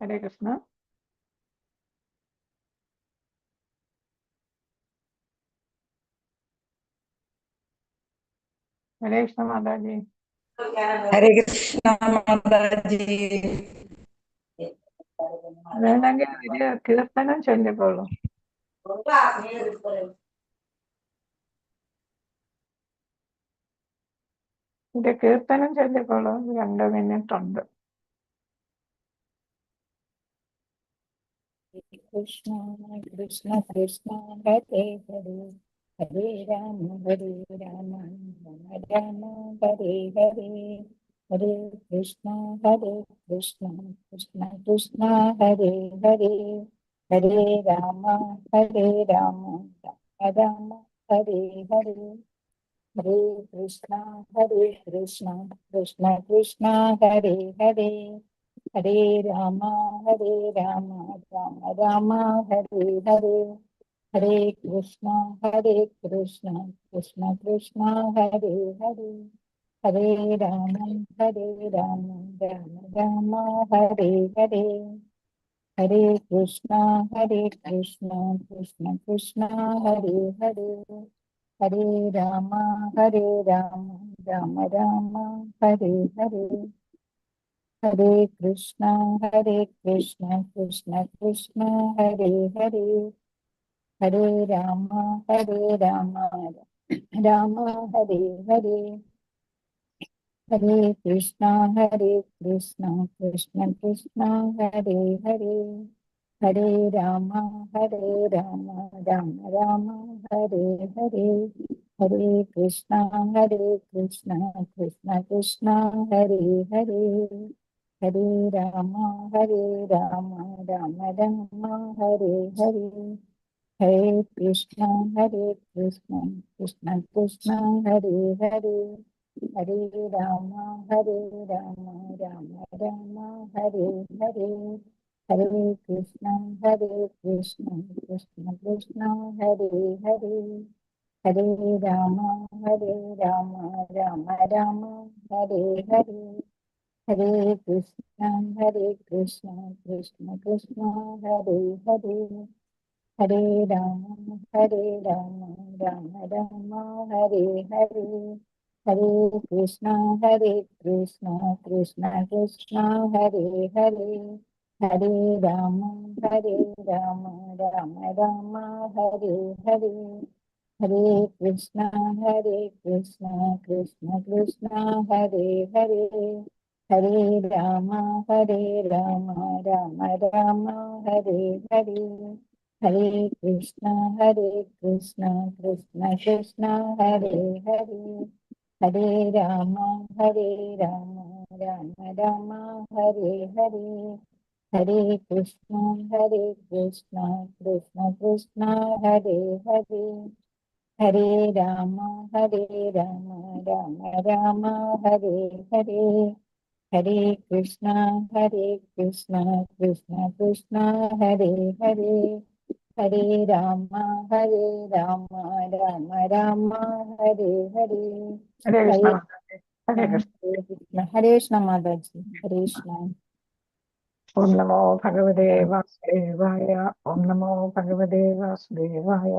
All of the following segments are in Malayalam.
ഹരേ കൃഷ്ണ. ഹരേ കൃഷ്ണ മാതാജി. ഹരേ കൃഷ്ണ മാതാജി. വേണമെങ്കിൽ ഒരു കീർത്തനം ചൊല്ലിക്കോളൂ. ഒരു കീർത്തനം ചൊല്ലിക്കോളൂ. 2 മിനിറ്റ് ഉണ്ട്. കൃഷ്ണ കൃഷ്ണ കൃഷ്ണ ഹരേ ഹരേ ഹരേ രാമ രാമ രാമ ഹരേ ഹരേ ഹരേ കൃഷ്ണ കൃഷ്ണ കൃഷ്ണ ഹരേ ഹരേ ഹരേ രാമ രാമ രാമ ഹരേ ഹരേ ഹരേ കൃഷ്ണ കൃഷ്ണ കൃഷ്ണ ഹരേ ഹരേ ഹരേ രാമ രാമ രാമ ഹരേ ഹരേ ഹരേ കൃഷ്ണ കൃഷ്ണ കൃഷ്ണ ഹരേ ഹരേ ഹരേ രാമ രാമ രാമ ഹരേ ഹരേ ഹരേ കൃഷ്ണ കൃഷ്ണ കൃഷ്ണ ഹരേ ഹരേ ഹരേ രാമ രാമ രാമ ഹരേ ഹരേ ഹരേ കൃഷ്ണ കൃഷ്ണ കൃഷ്ണ ഹരേ ഹരേ ഹരേ രാമ രാമ രാമ ഹരേ ഹരേ ഹരേ കൃഷ്ണ കൃഷ്ണ കൃഷ്ണ ഹരേ ഹരേ ഹരേ രാമ രാമ രാമ ഹരേ ഹരേ ഹരേ കൃഷ്ണ കൃഷ്ണ കൃഷ്ണ ഹരേ ഹരേ ഹരേ രാമ രാമ രാമ ഹരേ ഹരേ ഹരേ കൃഷ്ണ കൃഷ്ണ കൃഷ്ണ ഹരേ ഹരേ ഹരേ രാമ രാമ രാമ ഹരേ ഹരേ ഹരേ കൃഷ്ണ കൃഷ്ണ കൃഷ്ണ ഹരേ ഹരേ ഹരേ രാമ രാമ രാമ ഹരേ ഹരേ ഹരേ കൃഷ്ണ കൃഷ്ണ കൃഷ്ണ ഹരേ ഹരേ ഹരേ രാമ രാമ രാമ ഹരേ ഹരേ ഹരേ കൃഷ്ണ കൃഷ്ണ കൃഷ്ണ ഹരേ ഹരേ ഹരേ രാമ രാമ രാമ ഹരേ ഹരേ ഹരേ കൃഷ്ണ കൃഷ്ണ കൃഷ്ണ ഹരേ ഹരേ ഹരേ രാമ രാമ രാമ ഹരേ ഹരേ ഹരേ കൃഷ്ണ കൃഷ്ണ കൃഷ്ണ ഹരേ ഹരേ ഹരേ രാമ രാമ രാമ ഹരേ ഹരേ ഹരേ കൃഷ്ണ കൃഷ്ണ കൃഷ്ണ ഹരേ ഹരേ ഹരേ രാമ രാമ ഹരേ ഹരേ ഹരേ കൃഷ്ണ കൃഷ്ണ കൃഷ്ണ ഹരേ ഹരേ ഹരേ രാമ രാമ ഹരേ ഹരേ ഹരേ കൃഷ്ണ ഹരേ മാതാജി. ഹരേ കൃഷ്ണ. കൃഷ്ണ ഹരേ കൃഷ്ണ മാതാജി. ഹരേ കൃഷ്ണ. ഓം നമോ ഭഗവതേ വാസുദേവായ. ഓം നമോ ഭഗവതേ വാസുദേവായ.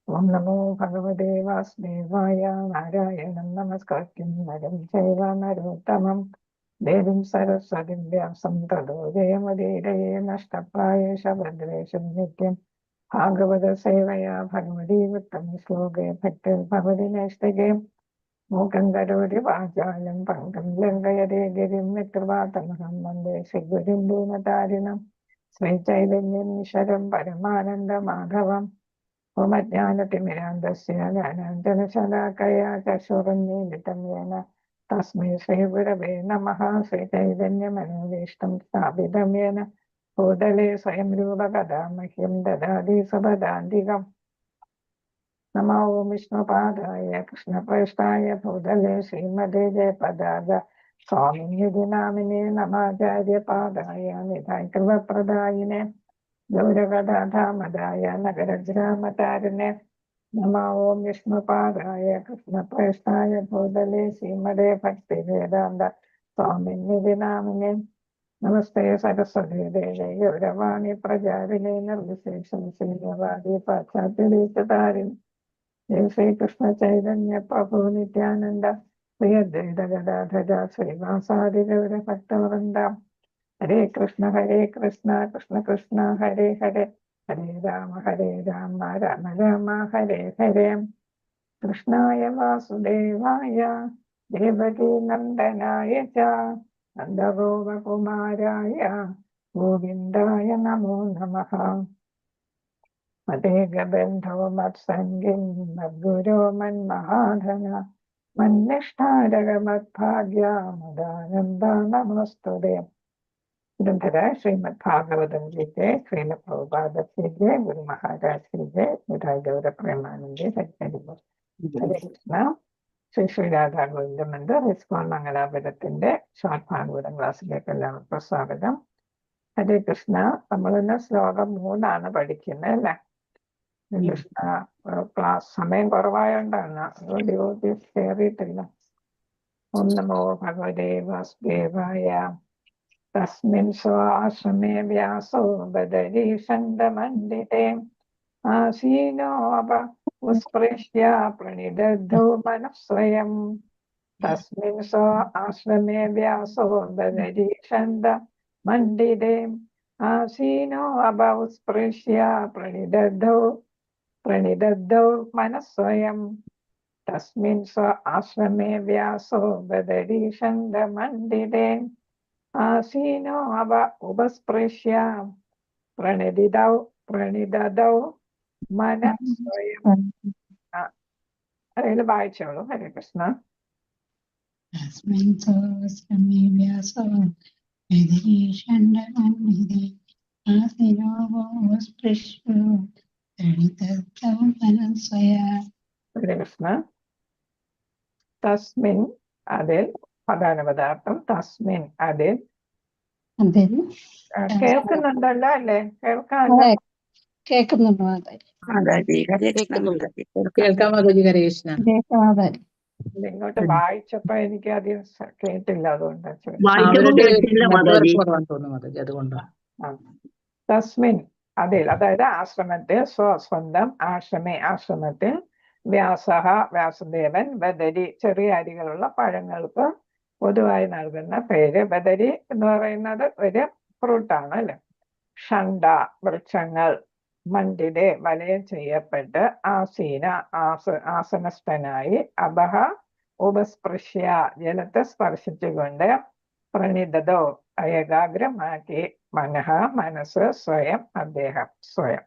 ഓം നമോ ഭഗവതേ വാസുദേവായ. നാരായണം നമസ്കൃത്യം നരം ചൈവ നരോത്തമം ദേവീം സരസ്വതിം വ്യാസം തതോ ജയമുദീരയേ നഷ്ടപ്രായേഷ ഭദ്രേഷം നിത്യം ഭാഗവത സേവയാ ഭഗവതീവൃത്തം ശ്ലോകേ ഭക്തിർഭവതി നൈഷ്ഠികേ മൂകം കരോതി വാചാലം പങ്കം ലംഘയതേ ഗിരിം വികൃപാതമഹം വന്ദേ ശ്രീഗുരും ദീനതാരിണം ശ്രീചൈതന്യം ഈശ്വരം പരമാനന്ദമാധവം. ഓം അജ്ഞാനതിമിരാന്ധസ്യ ജ്ഞാനാഞ്ജനശലാകയാ ചക്ഷുരുന്മീലിതം യേന തസ്മൈ ശ്രീഗുരവേ നമഃ. ശ്രീചൈതന്യമനോഭീഷ്ടം സ്ഥാപിതം യേന ഭൂതലേ സ്വയം രൂപകഥാ മഹ്യം ദദാതി സ്വപദാന്തികം. നമോ ഓം വിഷ്ണുപാദായ കൃഷ്ണപ്രേഷ്ഠായ ഭൂതലേ ശ്രീമതേ ജയപദാഗ സ്വാമിന്യതി നാമിനേ നമാചാര്യപാദായ നിധായ കൃപപ്രദായിനെ ഗൗരവദാധാമദായ നഗരഗ്രാമതാരിണെ. നമോ ഓം വിഷ്ണുപാദായ കൃഷ്ണപ്രേഷ്ഠായ ഭൂതലേ ശ്രീമതേ ഭക്തിവേദാന്ത സ്വാമിന്യതി നാമിനേ നമസ്തേ സരസ്വതി ദേവേ ഗൗരവാണി പ്രചാരിണേ നിർവിശേഷം ശൂന്യവാദി പാശ്ചാത്യദേശതാരിൻ ജയ ശ്രീകൃഷ്ണ ചൈതന്യ പ്രഭു നിത്യാനന്ദ ശ്രീ അദ്വൈത ഗദാധര ശ്രീവാസാദി ഗൗര ഭക്തവൃന്ദ ഹരേ കൃഷ്ണ കൃഷ്ണ കൃഷ്ണ ഹരേ ഹരേ ഹരേ രാമ രാമ രാമ ഹരേ ഹരേ കൃഷ്ണായ വാസുദേവായ ദേവകീ നന്ദനായ ച നന്ദഗോപകുമാരായ ഗോവിന്ദായ നമോ നമഃ. മതേകബന്ധോ മത്സംഗിൻ മദ്ഗുരോ മന്മഹാധന മന്നിഷ്ഠാരകമദ്ഭാഗ്യ മദാനന്ദ നമസ്തുതേ. ഗ്രന്ഥര ശ്രീമദ് ഭാഗവതം ഗീതെ ശ്രീമദ് പ്രഭുപാദജി ഗുരു മഹാരാജ് ഗുരുരായ ഗൗര പ്രേമാനന്ദേ ഹരിഹരിബോൾ. ഹരേ കൃഷ്ണ. ശ്രീ ശ്രീ രാധാ ഗോവിന്ദമന്ദിർ ഇസ്കോൺ മംഗലാപുരത്തിന്റെ ഷോർട്ട് ഭാഗവതം ക്ലാസ്സിലേക്ക് എല്ലാവർക്കും സ്വാഗതം. ഹരേ കൃഷ്ണ. നമ്മളിന്ന് ശ്ലോകം 3 പഠിക്കുന്നത് അല്ലേ? കൃഷ്ണ ക്ലാസ് സമയം കുറവായോണ്ടാണ് ഡിവോട്ടീസ് കയറിയിട്ടില്ല. ഓം നമോ ഭഗവതേ വാസുദേവായ. തസ്മിൻ സ്വാശ്രമേ വ്യാസോ ബദരീഷണ്ഡമണ്ഡിതേ ആസീനോ ഉത്സ്പൃശ്യ പ്രണിദഗ്ധോ മനഃസ്വയം. തസ്മിൻ സ്വാശ്രമേ വ്യാസോ ബദരീഷണ്ഡമണ്ഡിതേ ആസീനോ ഉത്സ്പൃശ്യ പ്രണിദഗ്ധോ മനഃസ്വയം. തസ്മിൻ സ്വാശ്രമേ വ്യാസോ ബദരീഷണ്ഡമണ്ഡിതേ ആസീനോ ഉപസ്പൃശ്യ പ്രണിദദൗ മനഃസ്വയം. അതിൽ വായിച്ചോളൂ. ഹരേ കൃഷ്ണ. തസ്മിൻ സ്വാശ്രമേ വ്യാസോ ബദരീഷണ്ഡമണ്ഡിതേ ആസീനോ ഉപസ്പൃശ്യ പ്രണിദദൗ മനഃസ്വയം. ഹരേ കൃഷ്ണ. തസ്മിൻ അതിൽ, പ്രധാന പദാർത്ഥം തസ്മിൻ അതിൽ. കേൾക്കുന്നുണ്ടല്ലോ അല്ലേ? കേൾക്കാമല്ലോ. കേൾക്കുന്നുണ്ടോ? കേൾക്കാം മാതാജി. ഹരേ കൃഷ്ണ. ഇങ്ങോട്ട് വായിച്ചപ്പോ എനിക്ക് അധികം കേട്ടില്ല, അതുകൊണ്ടാണ് തസ്മിൻ അതിൽ, അതായത് ആശ്രമത്തിൽ, സ്വന്തം ആശ്രമത്തിൽ വ്യാസഹ വ്യാസദേവൻ ബദരി ചെറിയ അരികളുള്ള പഴങ്ങൾക്ക് പൊതുവായി നൽകുന്ന പേര്. ബദരി എന്ന് പറയുന്നത് ഒരു ഫ്രൂട്ടാണ് അല്ലെ. ഷണ്ട വൃക്ഷങ്ങൾ, മണ്ഡിടെ വലയം ചെയ്യപ്പെട്ട്, ആസീന ആസനസ്ഥനായി, അബഹ ഉപസ്പൃശ്യ ജലത്തെ സ്പർശിച്ചുകൊണ്ട്, പ്രണിതോ ഏകാഗ്രമാക്കി, മനഃ മനസ്സ്, സ്വയം അദ്ദേഹം സ്വയം.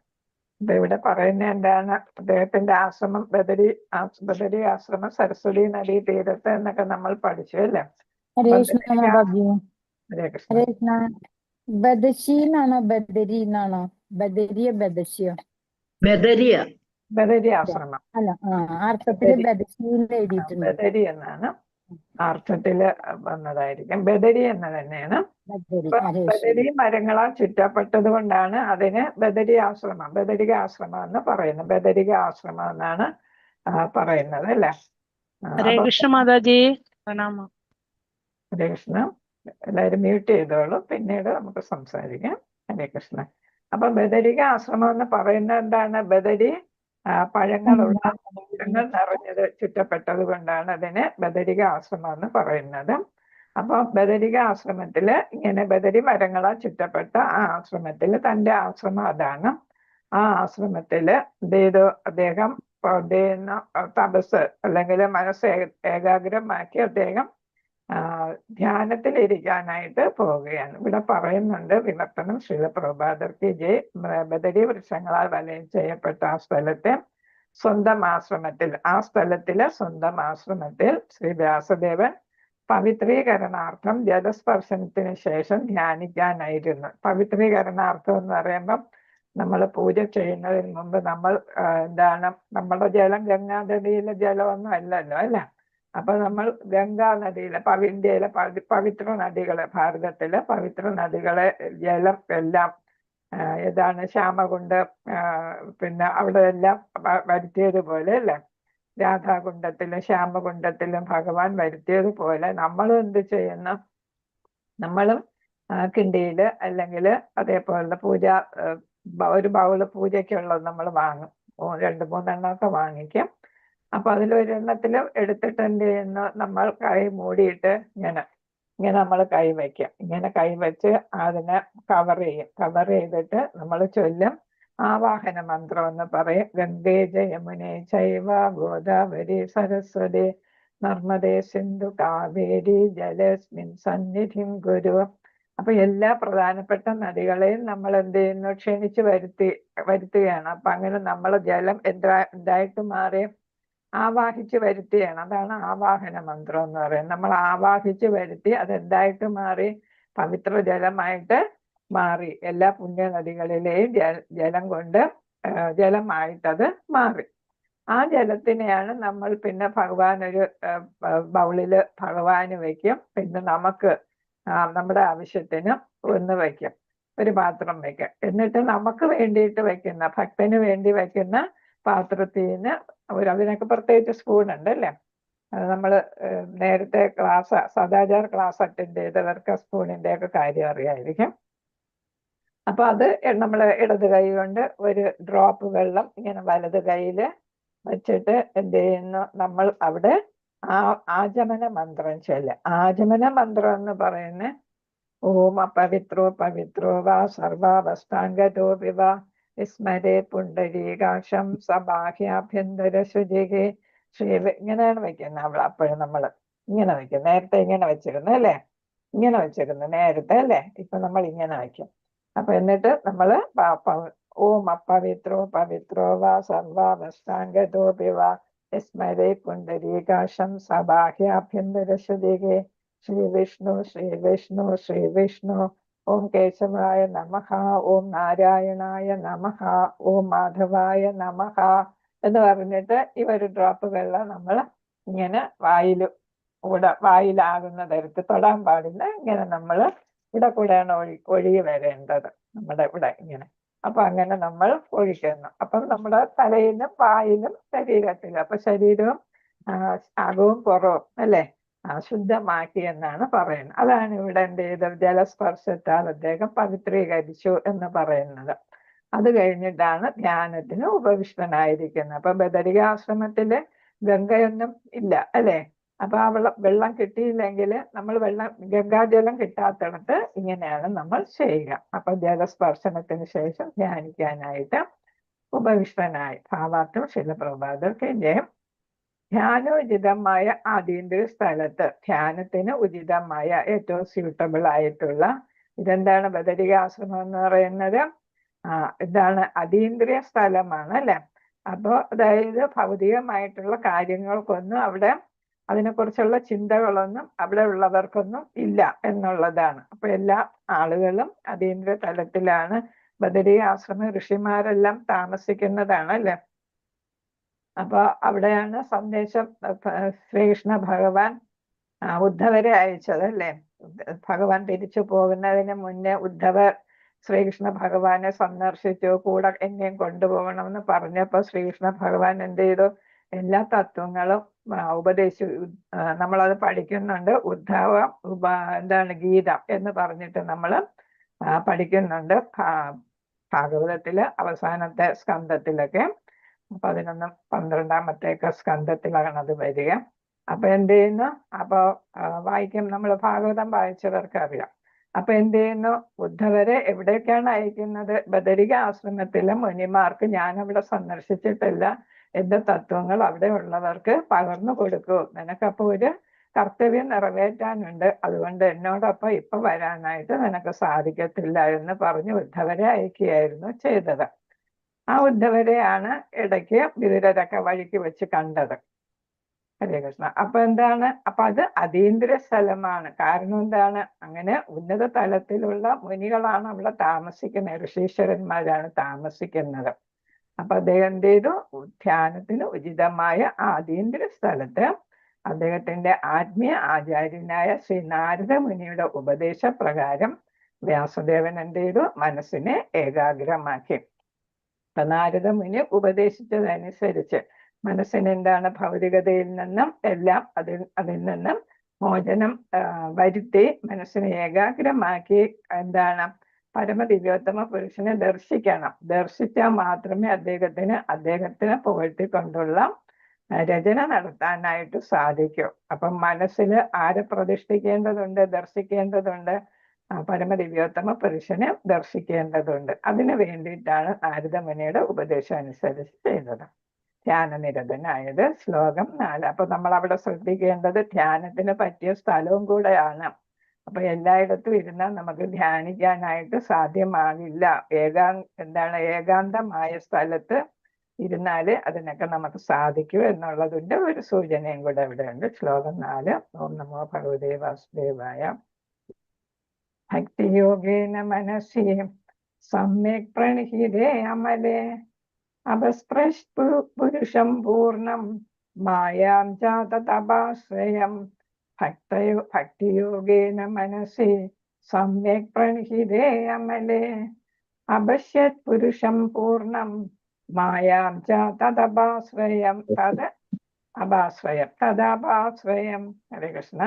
ഇപ്പൊ ഇവിടെ പറയുന്ന എന്താണ്? അദ്ദേഹത്തിന്റെ ആശ്രമം ബദരി ആശ്രമം സരസ്വതി നദീ തീരത്ത് എന്നൊക്കെ നമ്മൾ പഠിച്ചു അല്ലേ? ഹരേ കൃഷ്ണ മാതാജി. ഹരേ കൃഷ്ണ. ഹരേ കൃഷ്ണ. ബദശീന്നാണോ ബദരി എന്നാണോ? ബദരിയോ ബദശിയോ? ബദരി ആശ്രമം അല്ല, അർത്ഥത്തില് ബദശീന്ന് എഴുതിയിട്ടുണ്ട്. ബദരി എന്നാണ് അർത്ഥത്തില് വന്നതായിരിക്കും. ബദരി എന്ന് തന്നെയാണ്. ബദരി മരങ്ങളാൽ ചുറ്റപ്പെട്ടത് കൊണ്ടാണ് അതിന് ബദരി ആശ്രമം, ബദരിക ആശ്രമം എന്ന് പറയുന്നത്. ബദരിക ആശ്രമം എന്നാണ് പറയുന്നത് അല്ലേ? ഹരേ കൃഷ്ണ മാതാജി. പ്രണാമം. ഹരേ കൃഷ്ണ. എല്ലാവരും മ്യൂട്ട് ചെയ്തോളൂ, പിന്നീട് നമുക്ക് സംസാരിക്കാം. ഹരേ കൃഷ്ണ. അപ്പൊ ബദരിക ആശ്രമം എന്ന് പറയുന്നത് എന്താണ്? ബദരി പഴങ്ങളുള്ള നിറഞ്ഞത് ചുറ്റപ്പെട്ടത് കൊണ്ടാണ് അതിന് ബദരിക ആശ്രമം എന്ന് പറയുന്നത്. അപ്പൊ ബദരിക ആശ്രമത്തില് ഇങ്ങനെ ബദരി മരങ്ങളാൽ ചുറ്റപ്പെട്ട ആ ആശ്രമത്തില്, തന്റെ ആശ്രമം അതാണ്. ആ ആശ്രമത്തില് അദ്ദേഹം തപസ് അല്ലെങ്കിൽ മനസ്സ് ഏകാഗ്രമാക്കി അദ്ദേഹം ധ്യാനത്തിലിരിക്കാനായിട്ട് പോവുകയാണ്. ഇവിടെ പറയുന്നുണ്ട് വിവർത്തനം ശ്രീല പ്രഭുപാദർക്ക് ജയ്. ബദരി വൃക്ഷങ്ങളാൽ വലയം ചെയ്യപ്പെട്ട ആ സ്ഥലത്തെ സ്വന്തം ആശ്രമത്തിൽ ശ്രീ വ്യാസദേവൻ പവിത്രീകരണാർത്ഥം ജലസ്പർശനത്തിന് ശേഷം ധ്യാനിക്കാനായിരുന്നു. പവിത്രീകരണാർത്ഥം എന്ന് പറയുമ്പം നമ്മൾ പൂജ ചെയ്യുന്നതിന് മുമ്പ് നമ്മൾ നമ്മുടെ ജലം ഗംഗാനദിയിലെ ജലമൊന്നും അല്ലല്ലോ അല്ല. അപ്പൊ നമ്മൾ ഗംഗാ നദിയിലെ ഇന്ത്യയിലെ പവിത്ര നദികളെ, ഭാരതത്തിലെ പവിത്ര നദികളെ ജലം എല്ലാം ശ്യാമകുണ്ട്, പിന്നെ അവിടെ എല്ലാം വരുത്തിയതുപോലെ അല്ലേ? രാധാകുണ്ടത്തിലും ശ്യാമകുണ്ടത്തിലും ഭഗവാൻ വരുത്തിയതുപോലെ നമ്മളും എന്ത് ചെയ്യുന്നു? നമ്മളും കിണ്ടിയില് അല്ലെങ്കിൽ അതേപോലെ പൂജ ഒരു ബൗള് പൂജയ്ക്കുള്ളത് നമ്മൾ വാങ്ങും. 2-3 വാങ്ങിക്കും. അപ്പൊ അതിലൊരെണ്ണത്തിൽ എടുത്തിട്ട് എന്ത് ചെയ്യുന്നു, നമ്മൾ കൈ മൂടിയിട്ട് ഇങ്ങനെ നമ്മൾ കൈ വയ്ക്കും. ഇങ്ങനെ കൈ വെച്ച് അതിനെ കവർ ചെയ്യും. കവർ ചെയ്തിട്ട് നമ്മൾ ചൊല്ലും ആവാഹന മന്ത്രം എന്ന് പറയും. ഗംഗേ ജയമുനേ ചൈവ ഗോദാവരി സരസ്വതി നർമ്മദേ സിന്ധു കാവേരി ജലസ്മിൻ സന്നിധിം ഗുരു. അപ്പൊ എല്ലാ പ്രധാനപ്പെട്ട നദികളെയും നമ്മൾ എന്ത് ചെയ്യുന്നു, ക്ഷണിച്ച് വരുത്തുകയാണ്. അപ്പൊ അങ്ങനെ നമ്മൾ ജലം എന്തായിട്ട് മാറി, ആവാഹിച്ച് വരുത്തുകയാണ്. അതാണ് ആവാഹന മന്ത്രം എന്ന് പറയുന്നത്. നമ്മൾ ആവാഹിച്ച് വരുത്തി അതെന്തായിട്ട് മാറി, പവിത്ര ജലമായിട്ട് മാറി. എല്ലാ പുണ്യ നദികളിലെയും ജലം കൊണ്ട് ജലമായിട്ടത് മാറി. ആ ജലത്തിനെയാണ് നമ്മൾ പിന്നെ ഭഗവാൻ ഒരു ബൗളില് ഭഗവാന് വയ്ക്കും. പിന്നെ നമുക്ക് നമ്മുടെ ആവശ്യത്തിന് ഒന്ന് വയ്ക്കും, ഒരു പാത്രം വയ്ക്കും. എന്നിട്ട് നമുക്ക് വേണ്ടിയിട്ട് വയ്ക്കുന്ന, ഭക്തന് വേണ്ടി വയ്ക്കുന്ന പാത്രത്തിന് അതിനൊക്കെ പ്രത്യേകിച്ച് സ്പൂൺ ഉണ്ട് അല്ലേ. അത് നമ്മൾ നേരത്തെ സദാചാര ക്ലാസ് അറ്റൻഡ് ചെയ്തവർക്ക് സ്പൂണിന്റെ ഒക്കെ കാര്യം അറിയായിരിക്കും. അപ്പൊ അത് നമ്മൾ ഇടത് കൈ കൊണ്ട് ഒരു ഡ്രോപ്പ് വെള്ളം ഇങ്ങനെ വലത് കൈയില് വെച്ചിട്ട് എന്ത് ചെയ്യുന്നു, നമ്മൾ അവിടെ ആചമന മന്ത്രം ചൊല്ലുക. ആചമന മന്ത്രം എന്ന് പറയുന്ന ഓം അപവിത്രോ പവിത്രോ വാ സർവാവസ്ഥാംഗതോ വിവ വിസ്മരേ പുണ്ടരീകാക്ഷം സബാഹ്യാഭ്യന്തര ശുചികേ ഇങ്ങനെയാണ് വെക്കുന്നത്. അപ്പോഴും നമ്മൾ ഇങ്ങനെ വെക്കും. നേരത്തെ ഇങ്ങനെ വെച്ചിരുന്നു അല്ലേ, ഇങ്ങനെ വെച്ചിരുന്നു നേരത്തെ അല്ലേ. ഇപ്പൊ നമ്മൾ ഇങ്ങനെ വയ്ക്കും. അപ്പൊ എന്നിട്ട് നമ്മള് ഓം അപവിത്രോ പവിത്രോ വാ സർവാവസ്ഥാംഗതോ വിവ വിസ്മരേ പുണ്ടരീകാക്ഷം സബാഹ്യാഭ്യന്തര ശുചികേ ശ്രീ വിഷ്ണു ശ്രീ വിഷ്ണു ശ്രീ വിഷ്ണു. ഓം കേശവായ നമഃ, ഓം നാരായണായ നമഃ, ഓം മാധവായ നമഃ എന്ന് പറഞ്ഞിട്ട് ഈ ഒരു ഡ്രോപ്പ് വെള്ളം നമ്മൾ ഇങ്ങനെ വായിലാകുന്ന തരത്തിൽ തൊടാൻ പാടില്ല. ഇങ്ങനെ നമ്മൾ ഇവിടെ കൂടെയാണ് ഒഴുകി വരേണ്ടത്, നമ്മുടെ ഇവിടെ ഇങ്ങനെ. അപ്പൊ അങ്ങനെ നമ്മൾ ഒഴിക്കുന്നു. അപ്പം നമ്മുടെ തലയിലും വായിലും ശരീരത്തിലും, അപ്പൊ ശരീരവും അകവും പുറവും അല്ലേ ശുദ്ധമാക്കി എന്നാണ് പറയുന്നത്. അതാണ് ഇവിടെ എന്ത് ചെയ്തത്, ജലസ്പർശത്താൽ അദ്ദേഹം പവിത്രീകരിച്ചു എന്ന് പറയുന്നത്. അത് കഴിഞ്ഞിട്ടാണ് ധ്യാനത്തിന് ഉപവിഷ്ടനായിരിക്കുന്നത്. അപ്പൊ ബദരികാശ്രമത്തില് ഗംഗയൊന്നും ഇല്ല അല്ലേ. അപ്പൊ ആ വെള്ളം കിട്ടിയില്ലെങ്കിൽ നമ്മൾ ഗംഗാജലം കിട്ടാത്തിടത്ത് ഇങ്ങനെയാണ് നമ്മൾ ചെയ്യുക. അപ്പൊ ജലസ്പർശനത്തിന് ശേഷം ധ്യാനിക്കാനായിട്ട് ഉപവിഷ്ടനായി. ഭാവാർത്ഥം ശിലപ്രഭാതർക്ക് ജയം. ധ്യാനോചിതമായ അതീന്ദ്രിയ സ്ഥലത്ത്, ധ്യാനത്തിന് ഉചിതമായ ഏറ്റവും സ്യൂട്ടബിൾ ആയിട്ടുള്ള, ഇതെന്താണ് ബദരികാശ്രമം എന്ന് പറയുന്നത്, ഇതാണ് അതീന്ദ്രിയ സ്ഥലമാണ് അല്ലെ. അപ്പോൾ അതായത് ഭൗതികമായിട്ടുള്ള കാര്യങ്ങൾക്കൊന്നും അവിടെ, അതിനെക്കുറിച്ചുള്ള ചിന്തകളൊന്നും അവിടെ ഉള്ളവർക്കൊന്നും ഇല്ല എന്നുള്ളതാണ്. അപ്പൊ എല്ലാ ആളുകളും അതീന്ദ്രിയ തലത്തിലാണ്. ബദരികാശ്രമ ഋഷിമാരെല്ലാം താമസിക്കുന്നതാണ് അല്ലെ. അപ്പൊ അവിടെയാണ് സന്ദേശം ശ്രീകൃഷ്ണ ഭഗവാൻ ഉദ്ധവരെ അയച്ചത് അല്ലേ. ഭഗവാൻ തിരിച്ചു പോകുന്നതിന് മുന്നേ ഉദ്ധവർ ശ്രീകൃഷ്ണ ഭഗവാനെ സന്ദർശിച്ചു, കൂടെ എന്നെയും കൊണ്ടുപോകണമെന്ന് പറഞ്ഞപ്പോ ശ്രീകൃഷ്ണ ഭഗവാൻ എന്ത് ചെയ്തു, എല്ലാ തത്വങ്ങളും ഉപദേശിച്ചു. നമ്മളത് പഠിക്കുന്നുണ്ട്. ഉദ്ധവ എന്താണ് ഗീത എന്ന് പറഞ്ഞിട്ട് നമ്മൾ പഠിക്കുന്നുണ്ട് ഭാഗവതത്തില് അവസാനത്തെ സ്കന്ധത്തിലൊക്കെ. 11-12 സ്കന്ധത്തിലാണ് അത് വരിക. അപ്പൊ എന്ത് ചെയ്യുന്നു, അപ്പൊ വായിക്കും, നമ്മൾ ഭാഗവതം വായിച്ചവർക്ക് അറിയാം. അപ്പൊ എന്ത് ചെയ്യുന്നു, ഉദ്ധവരെ എവിടേക്കാണ് അയക്കുന്നത്, ബദരിക ആശ്രമത്തിലെ മുനിമാർക്ക്. ഞാൻ അവിടെ സന്ദർശിച്ചിട്ടില്ല, എന്റെ തത്വങ്ങൾ അവിടെ ഉള്ളവർക്ക് പകർന്നു കൊടുക്കൂ, നിനക്കപ്പോ ഒരു കർത്തവ്യം നിറവേറ്റാനുണ്ട്, അതുകൊണ്ട് എന്നോടൊപ്പം ഇപ്പൊ വരാനായിട്ട് നിനക്ക് സാധിക്കത്തില്ല എന്ന് പറഞ്ഞ് ഉദ്ധവരെ അയക്കുകയായിരുന്നു ചെയ്തത്. ആ ഉദ്ധവരെയാണ് ഇടയ്ക്ക് വിതുരരൊക്കെ വഴിക്ക് വെച്ച് കണ്ടത്. ഹരേ കൃഷ്ണ. അപ്പൊ എന്താണ്, അപ്പൊ അത് അതീന്ദ്രിയ സ്ഥലമാണ്. കാരണം എന്താണ്, അങ്ങനെ ഉന്നത തലത്തിലുള്ള മുനികളാണ് അവിടെ താമസിക്കുന്നത്, ഋഷീശ്വരന്മാരാണ് താമസിക്കുന്നത്. അപ്പൊ അദ്ദേഹം എന്ത് ചെയ്തു, ധ്യാനത്തിന് ഉചിതമായ ആ അതീന്ദ്രിയ സ്ഥലത്ത് അദ്ദേഹത്തിന്റെ ആത്മീയ ആചാര്യനായ ശ്രീ നാരദ മുനിയുടെ ഉപദേശപ്രകാരം വ്യാസദേവൻ എന്ത് ചെയ്തു, മനസ്സിനെ ഏകാഗ്രമാക്കി. അപ്പൊ നാരദ മുനി ഉപദേശിച്ചതനുസരിച്ച് മനസ്സിനെന്താണ്, ഭൗതികതയിൽ നിന്നും എല്ലാം അതിൽ നിന്നും മോചനം വരുത്തി മനസ്സിനെ ഏകാഗ്രമാക്കി എന്താണ് പരമദിവ്യോത്തമ പുരുഷനെ ദർശിക്കണം. ദർശിച്ചാൽ മാത്രമേ അദ്ദേഹത്തിന് പുകഴ്ത്തിക്കൊണ്ടുള്ള രചന നടത്താനായിട്ട് സാധിക്കൂ. അപ്പം മനസ്സിൽ ആരെ പ്രതിഷ്ഠിക്കേണ്ടതുണ്ട്, ദർശിക്കേണ്ടതുണ്ട്? പരമദിവ്യോത്തമ പുരുഷനെ ദർശിക്കേണ്ടതുണ്ട്. അതിനു വേണ്ടിയിട്ടാണ് നാരദമുനിയുടെ ഉപദേശം അനുസരിച്ച് ചെയ്തത്. ധ്യാനനിരതനായത്. ശ്ലോകം 4. അപ്പൊ നമ്മൾ അവിടെ ശ്രദ്ധിക്കേണ്ടത് ധ്യാനത്തിന് പറ്റിയ സ്ഥലവും കൂടെയാണ്. അപ്പൊ എല്ലായിടത്തും ഇരുന്നാൽ നമുക്ക് ധ്യാനിക്കാനായിട്ട് സാധ്യമാകില്ല. ഏകാന്തമായ സ്ഥലത്ത് ഇരുന്നാല് അതിനൊക്കെ നമുക്ക് സാധിക്കൂ എന്നുള്ളതിന്റെ ഒരു സൂചനയും കൂടെ ഇവിടെ ഉണ്ട്. ശ്ലോകം 4. ഓം നമോ ഭഗവതേ വാസുദേവായ. ഭക്തിയോഗേന മനസി സമ്യക് പ്രണിഹിതേ അമലേ അപസ്പൃഷ്പുരുഷം പൂർണ്ണം മായാം ജാതതപാശ്രയം. ഭക്തിയോഗേന മനസി സമ്യക് പ്രണിഹിതേ അമലേ അപശ്യത് പുരുഷം പൂർണ്ണം മായാം തദപാശ്രയം. തദപാശ്രയം. ഹരേ കൃഷ്ണ.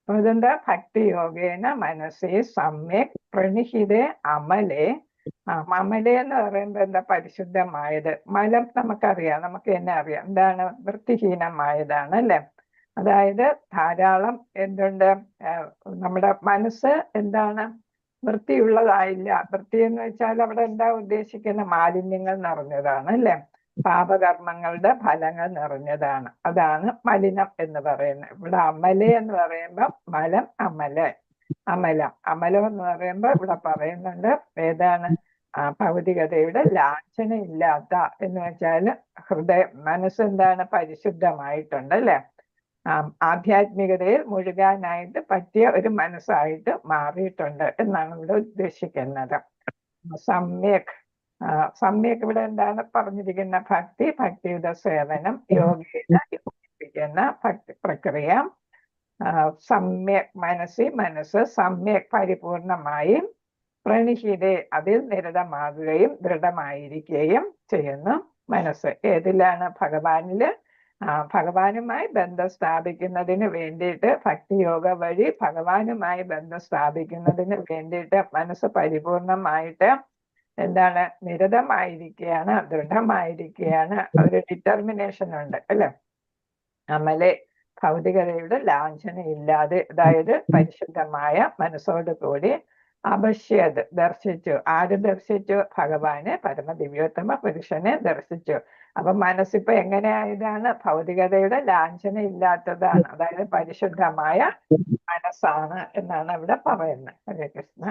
ഇതെന്താ? ഭക്തിയോഗേന മനസ്സേ സമ്യക് പ്രണിഹിതേ അമലേ. അമലേ എന്ന് പറയുമ്പോ എന്താ? പരിശുദ്ധമായത്. മലം നമുക്കറിയാം, നമുക്ക് തന്നെ അറിയാം എന്താണ്? വൃത്തിഹീനമായതാണ് അല്ലെ? അതായത് ധാരാളം എന്തുണ്ട്? നമ്മുടെ മനസ്സ് എന്താണ്? വൃത്തിയുള്ളതായില്ല. വൃത്തി എന്ന് വെച്ചാൽ അവിടെ എന്താ ഉദ്ദേശിക്കുന്ന? മാലിന്യങ്ങൾ നിറഞ്ഞതാണ് അല്ലെ? പാപകർമ്മങ്ങളുടെ ഫലങ്ങൾ നിറഞ്ഞതാണ്. അതാണ് മലിനം എന്ന് പറയുന്നത്. ഇവിടെ അമല എന്ന് പറയുമ്പോ മലം അമലം എന്ന് പറയുമ്പോ ഇവിടെ പറയുന്നുണ്ട് ഏതാണ്? ഭൗതികതയുടെ ലാഞ്ചന ഇല്ലാത്ത എന്ന് വെച്ചാൽ മനസ്സെന്താണ്? പരിശുദ്ധമായിട്ടുണ്ട് അല്ലെ? ആധ്യാത്മികതയിൽ മുഴുകാനായിട്ട് പറ്റിയ ഒരു മനസ്സായിട്ട് മാറിയിട്ടുണ്ട് എന്നാണ് ഇവിടെ ഉദ്ദേശിക്കുന്നത്. സമ്യക് ഇവിടെ എന്താണ് പറഞ്ഞിരിക്കുന്ന? ഭക്തിയുടെ സേവനം, യോഗേന യോജിപ്പിക്കുന്ന ഭക്തി പ്രക്രിയ. സമ്യക് മനസ്സ് സമ്യക് പരിപൂർണമായി പ്രണിഹിതേ അതിൽ നിരതമാകുകയും ദൃഢമായിരിക്കുകയും ചെയ്യുന്നു മനസ്സ്. ഏതിലാണ്? ഭഗവാനില്. ഭഗവാനുമായി ബന്ധം സ്ഥാപിക്കുന്നതിന് വേണ്ടിയിട്ട് ഭക്തിയോഗ വഴി ഭഗവാനുമായി ബന്ധം സ്ഥാപിക്കുന്നതിന് വേണ്ടിയിട്ട് മനസ്സ് പരിപൂർണമായിട്ട് എന്താണ്? നിരതമായിരിക്കുകയാണ്, ദൃഢമായിരിക്കുകയാണ്. ഒരു ഡിറ്റർമിനേഷൻ ഉണ്ട് അല്ലെ? അമലെ ഭൗതികതയുടെ ലാഞ്ചന ഇല്ലാതെ, അതായത് പരിശുദ്ധമായ മനസ്സോട് കൂടി അപശ്യത് ദർശിച്ചു. ആര് ദർശിച്ചു? ഭഗവാനെ, പരമദിവ്യോത്തമ പുരുഷനെ ദർശിച്ചു. അപ്പൊ മനസ്സിപ്പോ എങ്ങനെയായതാണ്? ഭൗതികതയുടെ ലാഞ്ചന ഇല്ലാത്തതാണ്, അതായത് പരിശുദ്ധമായ മനസ്സാണ് എന്നാണ് ഇവിടെ പറയുന്നത്. ഹരേ കൃഷ്ണ.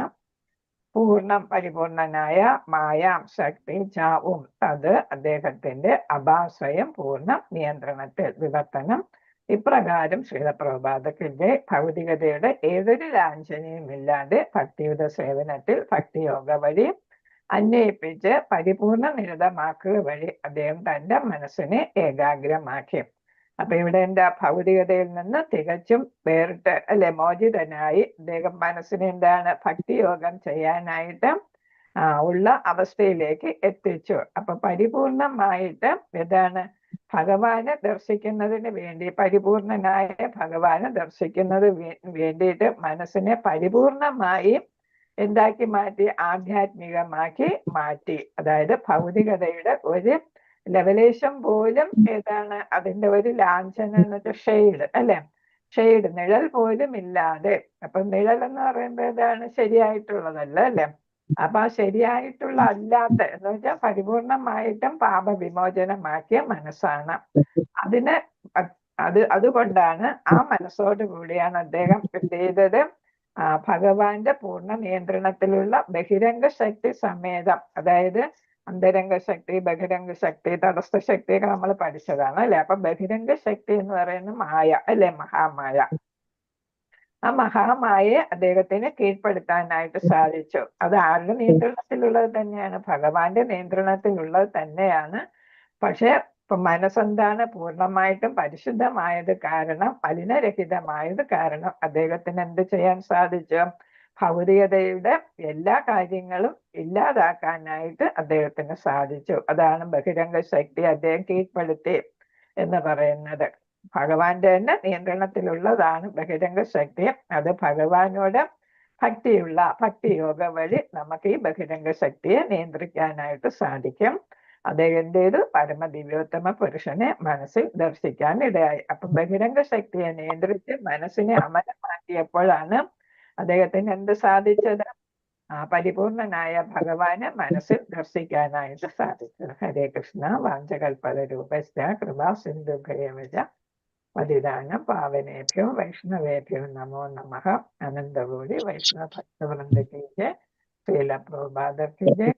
പൂർണ്ണം പരിപൂർണനായ മായാം ശക്തി ചാവും അത് അദ്ദേഹത്തിന്റെ അപാശ്രയം പൂർണ്ണ നിയന്ത്രണത്തിൽ വിവർത്തനം. ഇപ്രകാരം ശ്രീലപ്രഭുപാദത്തിന്റെ ഭൗതികതയുടെ ഏതൊരു ലാഞ്ചനയും ഇല്ലാതെ ഭക്തിയുടെ സേവനത്തിൽ ഭക്തിയോഗ വഴി അന്വയിപ്പിച്ച് പരിപൂർണ നിരതമാക്കുക വഴി അദ്ദേഹം തന്റെ മനസ്സിനെ ഏകാഗ്രമാക്കി. അപ്പൊ ഇവിടെ എന്താ? ഭൗതികതയിൽ നിന്ന് തികച്ചും വേറിട്ട് അല്ലെ മോചിതനായി അദ്ദേഹം മനസ്സിനെ എന്താണ്? ഭക്തിയോഗം ചെയ്യാനായിട്ട് ഉള്ള അവസ്ഥയിലേക്ക് എത്തിച്ചു. അപ്പൊ പരിപൂർണമായിട്ട് എന്താണ്? ഭഗവാനെ ദർശിക്കുന്നതിന് വേണ്ടി, പരിപൂർണനായ ഭഗവാനെ ദർശിക്കുന്നത് വേണ്ടിയിട്ട് മനസ്സിനെ പരിപൂർണമായി എന്താക്കി മാറ്റി? ആധ്യാത്മികമാക്കി മാറ്റി. അതായത് ഭൗതികതയുടെ ഒരു ലവലേശം പോലും ഏതാണ്? അതിന്റെ ഒരു ലാഞ്ചന എന്ന് വെച്ചാൽ ഷെയ്ഡ് അല്ലെ? ഷെയ്ഡ്, നിഴൽ പോലും ഇല്ലാതെ. അപ്പൊ നിഴൽ എന്ന് പറയുമ്പോ ഏതാണ്? ശരിയായിട്ടുള്ളതല്ല അല്ലെ? അപ്പൊ ആ ശരിയായിട്ടുള്ള അല്ലാത്ത എന്ന് വെച്ചാൽ പരിപൂർണമായിട്ടും പാപവിമോചനമാക്കിയ മനസ്സാണ്. അതുകൊണ്ടാണ് ആ മനസ്സോട് കൂടിയാണ് അദ്ദേഹം എന്ത് ചെയ്തത്? ഭഗവാന്റെ പൂർണ്ണ നിയന്ത്രണത്തിലുള്ള ബഹിരംഗ ശക്തി സമേതം, അതായത് അന്തരംഗ ശക്തി, ബഹിരംഗ ശക്തി, തടസ്ഥ ശക്തിയൊക്കെ നമ്മൾ പഠിച്ചതാണ് അല്ലെ? അപ്പൊ ബഹിരംഗ ശക്തി എന്ന് പറയുന്നത് മായ അല്ലെ? മഹാമായ. ആ മഹാമായയെ അദ്ദേഹത്തിന് കീഴ്പ്പെടുത്താനായിട്ട് സാധിച്ചു. അത് ആരുടെ നിയന്ത്രണത്തിലുള്ളത് തന്നെയാണ്? ഭഗവാന്റെ നിയന്ത്രണത്തിലുള്ളത് തന്നെയാണ്. പക്ഷെ ഇപ്പൊ മനസ്സെന്താണ്? പൂർണ്ണമായിട്ടും പരിശുദ്ധമായത് കാരണം, മലിനരഹിതമായത് കാരണം അദ്ദേഹത്തിന് എന്ത് ചെയ്യാൻ സാധിച്ചു? ഭൗതികതയുടെ എല്ലാ കാര്യങ്ങളും ഇല്ലാതാക്കാനായിട്ട് അദ്ദേഹത്തിന് സാധിച്ചു. അതാണ് ബഹിരംഗ ശക്തി അദ്ദേഹം കീഴ്പ്പെടുത്തി എന്ന് പറയുന്നത്. ഭഗവാന്റെ തന്നെ നിയന്ത്രണത്തിലുള്ളതാണ് ബഹിരംഗ ശക്തി. അത് ഭഗവാനോട് ഭക്തിയോഗ വഴി നമുക്ക് ഈ ബഹിരംഗ ശക്തിയെ നിയന്ത്രിക്കാനായിട്ട് സാധിക്കും. അദ്ദേഹത്തിൻ്റെത് പരമദിവ്യോത്തമ പുരുഷനെ മനസ്സിൽ ദർശിക്കാൻ ഇടയായി. അപ്പൊ ബഹിരംഗ ശക്തിയെ നിയന്ത്രിച്ച് മനസ്സിനെ അമരമാക്കിയപ്പോഴാണ് അദ്ദേഹത്തിന് എന്ത് സാധിച്ചത്? പരിപൂർണനായ ഭഗവാനെ മനസ്സിൽ ദർശിക്കാനായിട്ട് സാധിച്ചത്. ഹരേ കൃഷ്ണ. വാഞ്ചകൽപതരൂപശ്ച കൃപാ സിന്ധുഭ്യവച പതിദാനം പാവനേഭ്യോ വൈഷ്ണവേഭ്യോ നമോ നമഃ. അനന്തകോടി വൈഷ്ണവ ഭക്തവൃന്ദ കി ജയ. ശ്രീല പ്രഭുപാദ കി ജയ.